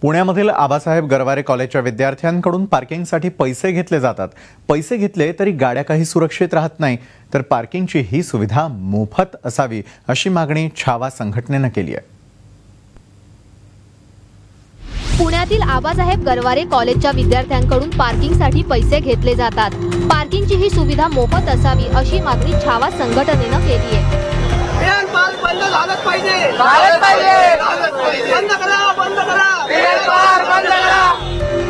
पुण्यामधील आबासाहेब गरवारे कॉलेजच्या विद्यार्थ्यांकडून पार्किंगसाठी पैसे घेतले जातात। पैसे घेतले तरी गाड्या काही सुरक्षित राहत नाही, तर पार्किंगची ही सुविधा मोफत असावी अशी मागणी छावा संघटनेने केली आहे। पुण्यातील आबासाहेब गरवारे कॉलेजच्या विद्यार्थ्यांकडून पार्किंगसाठी पैसे घेतले जातात। पार्किंगची ही सुविधा मोफत असावी अशी मागणी छावा संघटनेने केली आहे।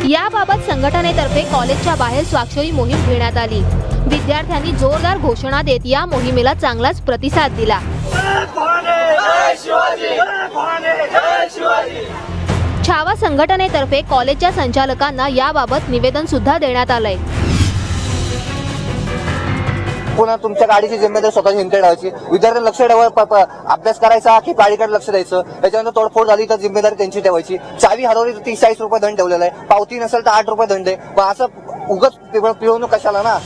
याबाबत संघटनेतर्फे कॉलेजच्या बाहेर स्वाक्षरी मोहीम घेण्यात आली। विद्यार्थ्यांनी जोरदार घोषणा देत या मोहिमेला चांगलाच प्रतिसाद दिला। छावा संघटनेतर्फे कॉलेजच्या संचालकांना याबाबत निवेदन सुद्धा देण्यात आलंय। पुन्हा तुमच्या गाडीची जिम्मेदारी स्वतःची हिंते ठेवायची, विद्यार्थ्यांना लक्ष ठेवा, अभ्यास करायचा की गाडीकडे लक्ष द्यायचं, त्याच्यानंतर तोडफोड झाली तर जिम्मेदारी त्यांची ठेवायची। चावी हरवली तर 30-40 रुपये दंड ठेवलेला आहे, पावती नसेल तर 8 रुपये दंड आहे। मग असं उगाच पिळवणूक कशाला ना।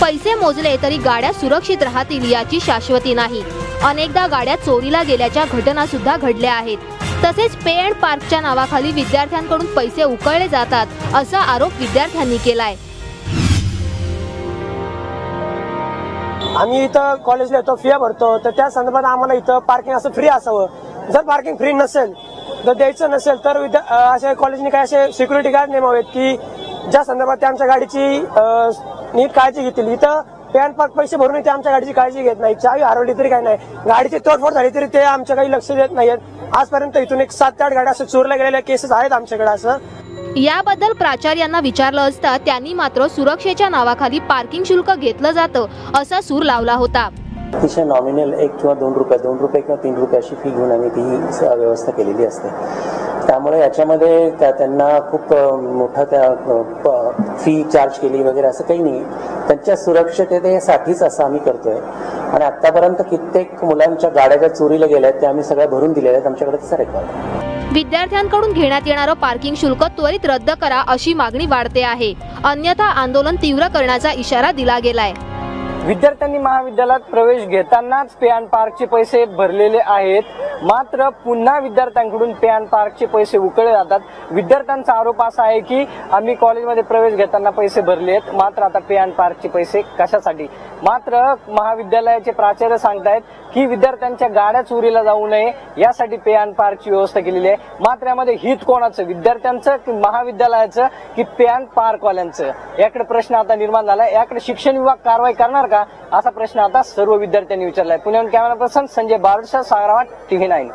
पैसे मोजले तरी गाड्या सुरक्षित राहतील याची शाश्वती नाही। अनेकदा गाड्या चोरीला गेल्याच्या घटना सुद्धा घडल्या आहेत। तसेच पे अँड पार्कच्या नावाखाली विद्यार्थ्यांकडून पैसे उकळले जातात असा आरोप विद्यार्थ्यांनी केलाय। आम्ही इथं कॉलेजला येतो, फी भरतो, तर त्या संदर्भात आम्हाला इथं पार्किंग असं फ्री असावं। जर पार्किंग फ्री नसेल तर द्यायचं नसेल तर अशा कॉलेजने काय असे सिक्युरिटी गार्ड नेमावेत की ज्या संदर्भात ते आमच्या गाडीची नीट काळजी घेतील। इथं पे अँड पार्क पैसे भरून ते आमच्या गाडीची काळजी घेत नाही। चावी हरवली तरी काय नाही, गाडीची तोडफोड झाली तरी ते आमच्या काही लक्ष देत नाहीत। आजपर्यंत इथून 7 ते 8 गाड्या असं चोरल्या गेलेल्या केसेस आहेत आमच्याकडे। असं याबद्दल प्राचार्यांना विचारलं असता त्यांनी मात्र सुरक्षेच्या नावाखाली पार्किंग शुल्क घेतलं जातं असा सूर लावला होता। अतिशय नॉमिनल 1 किंवा 2 रुपये किंवा 3 रुपये अशी फी घेऊन आम्ही ती व्यवस्था केलेली असते। त्यामुळे याच्यामध्ये त्यांना खूप मोठा त्या फी चार्ज केली वगैरे असं काही नाही। त्यांच्या सुरक्षिततेसाठीच असं आम्ही करतोय आणि आतापर्यंत कित्येक मुलांच्या गाड्या ज्या चोरीला गेल्या त्या आम्ही सगळ्या भरून दिलेल्या आहेत। आमच्याकडे तसा रेकॉर्ड। विद्यार्थ्यांकडून घेण्यात येणारं पार्किंग शुल्क त्वरित रद्द करा अशी मागणी वाढते आहे, अन्यथा आंदोलन तीव्र करण्याचा इशारा दिला गेलाय। विद्यार्थ्यांनी महाविद्यालयात प्रवेश घेतानाच पे अँड पार्कचे पैसे भरलेले आहेत, मात्र पुन्हा विद्यार्थ्यांकडून पे अँड पार्कचे पैसे उकळले जातात। विद्यार्थ्यांचा आरोप असा आहे की आम्ही कॉलेजमध्ये प्रवेश घेताना पैसे भरलेत, मात्र आता पे अँड पार्कचे पैसे कशासाठी। मात्र महाविद्यालयाचे प्राचार्य सांगतायत की विद्यार्थ्यांच्या गाड्या चोरीला जाऊ नये यासाठी पे अँड पार्कची व्यवस्था केलेली आहे। मात्र यामध्ये हित कोणाचं, विद्यार्थ्यांचं की महाविद्यालयाचं की पे अँड पार्कवाल्यांचं, याकडे प्रश्न आता निर्माण झालाय। याकडे शिक्षण विभाग कारवाई करणार का असा प्रश्न आता सर्व विद्यार्थ्यांनी विचारलाय। पुण्याहून कॅमेरा पर्सन संजय बारडसह सागरावाट, TV9।